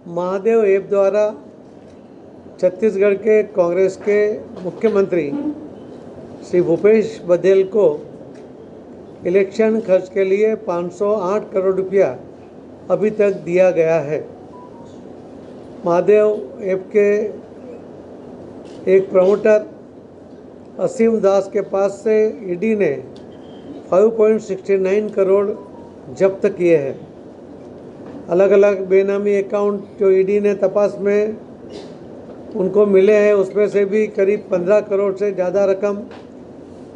Mahadev app द्वारा छत्तीसगढ़ के कांग्रेस के मुख्यमंत्री श्री भूपेश बघेल को इलेक्शन खर्च के लिए 508 करोड़ रुपया अभी तक दिया गया है। महादेव ऐप के एक प्रमोटर असीम दास के पास से ईडी ने 5.69 करोड़ जब्त किए हैं। अलग अलग बेनामी अकाउंट जो ईडी ने तपास में उनको मिले हैं, उसमें से भी करीब 15 करोड़ से ज़्यादा रकम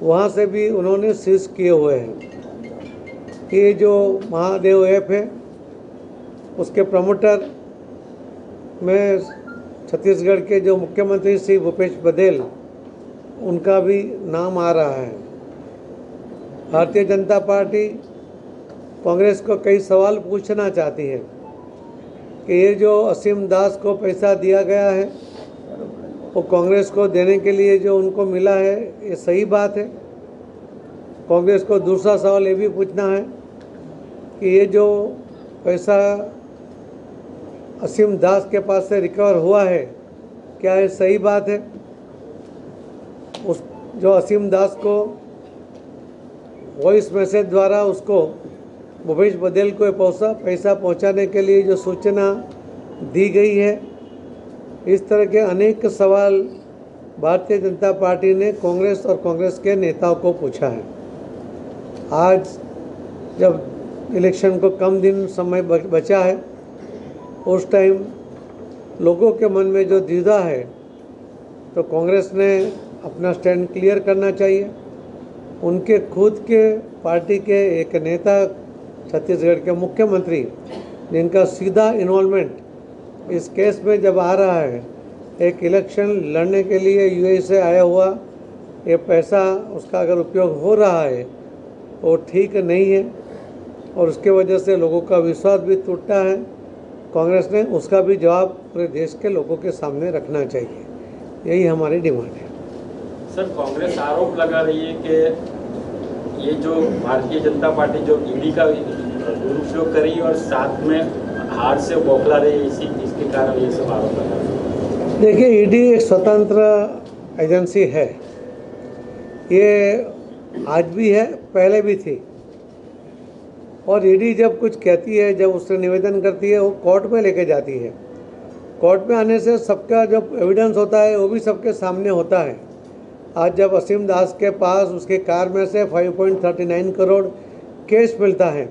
वहाँ से भी उन्होंने सीज किए हुए हैं। ये जो महादेव ऐप है उसके प्रमोटर में छत्तीसगढ़ के जो मुख्यमंत्री श्री भूपेश बघेल उनका भी नाम आ रहा है। भारतीय जनता पार्टी कांग्रेस को कई सवाल पूछना चाहती है कि ये जो असीम दास को पैसा दिया गया है वो कांग्रेस को देने के लिए जो उनको मिला है ये सही बात है। कांग्रेस को दूसरा सवाल ये भी पूछना है कि ये जो पैसा असीम दास के पास से रिकवर हुआ है क्या ये सही बात है। उस जो असीम दास को वॉइस मैसेज द्वारा उसको भूपेश बघेल को पैसा पहुंचाने के लिए जो सूचना दी गई है, इस तरह के अनेक सवाल भारतीय जनता पार्टी ने कांग्रेस और कांग्रेस के नेताओं को पूछा है। आज जब इलेक्शन को कम दिन समय बचा है, उस टाइम लोगों के मन में जो द्विधा है तो कांग्रेस ने अपना स्टैंड क्लियर करना चाहिए। उनके खुद के पार्टी के एक नेता छत्तीसगढ़ के मुख्यमंत्री जिनका सीधा इन्वॉल्वमेंट इस केस में जब आ रहा है, एक इलेक्शन लड़ने के लिए यूएई से आया हुआ ये पैसा उसका अगर उपयोग हो रहा है वो ठीक नहीं है और उसके वजह से लोगों का विश्वास भी टूटा है। कांग्रेस ने उसका भी जवाब पूरे देश के लोगों के सामने रखना चाहिए। यही हमारी डिमांड है। सर, कांग्रेस आरोप लगा रही है कि ये जो भारतीय जनता पार्टी जो ईडी का दुरुपयोग करी और साथ में हार से बौखला रही, इसके कारण ये सब आरोप लगा रही है। देखिए, ईडी एक स्वतंत्र एजेंसी है। ये आज भी है, पहले भी थी। और ईडी जब कुछ कहती है, जब उससे निवेदन करती है, वो कोर्ट में लेके जाती है। कोर्ट में आने से सबका जो एविडेंस होता है वो भी सबके सामने होता है। आज जब असीम दास के पास उसके कार में से 5.39 करोड़ कैश मिलता है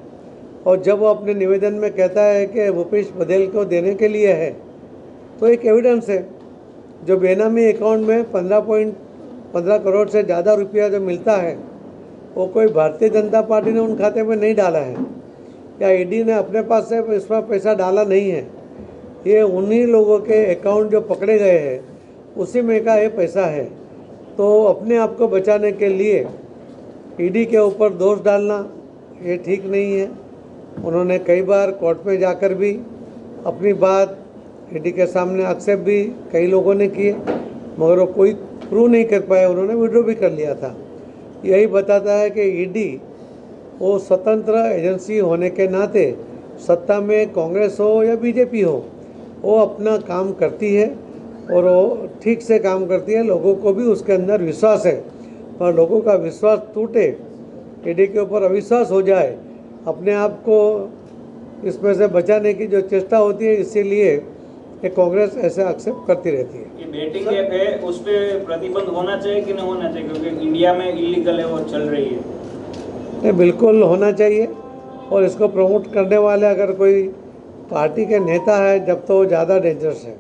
और जब वो अपने निवेदन में कहता है कि भूपेश बघेल को देने के लिए है, तो एक एविडेंस है। जो बेनामी अकाउंट में 15 करोड़ से ज़्यादा रुपया जो मिलता है वो कोई भारतीय जनता पार्टी ने उन खाते में नहीं डाला है या ईडी ने अपने पास से इसमें पैसा डाला नहीं है। ये उन्हीं लोगों के अकाउंट जो पकड़े गए हैं उसी में का ये पैसा है। तो अपने आप को बचाने के लिए ईडी के ऊपर दोष डालना ये ठीक नहीं है। उन्होंने कई बार कोर्ट में जाकर भी अपनी बात ईडी के सामने एक्सेप्ट भी कई लोगों ने किए, मगर वो कोई प्रूव नहीं कर पाए, उन्होंने विड्रॉ भी कर लिया था। यही बताता है कि ईडी वो स्वतंत्र एजेंसी होने के नाते सत्ता में कांग्रेस हो या बीजेपी हो, वो अपना काम करती है और वो ठीक से काम करती है। लोगों को भी उसके अंदर विश्वास है, पर लोगों का विश्वास टूटे, ईडी के ऊपर अविश्वास हो जाए, अपने आप को इसमें से बचाने की जो चेष्टा होती है, इसीलिए ये कांग्रेस ऐसे एक्सेप्ट करती रहती है। ये बेटिंग ऐप है, उस पर प्रतिबंध होना चाहिए कि नहीं होना चाहिए, क्योंकि इंडिया में इलीगल है वो चल रही है। नहीं, बिल्कुल होना चाहिए। और इसको प्रमोट करने वाले अगर कोई पार्टी के नेता है जब तो वो ज़्यादा डेंजरस है।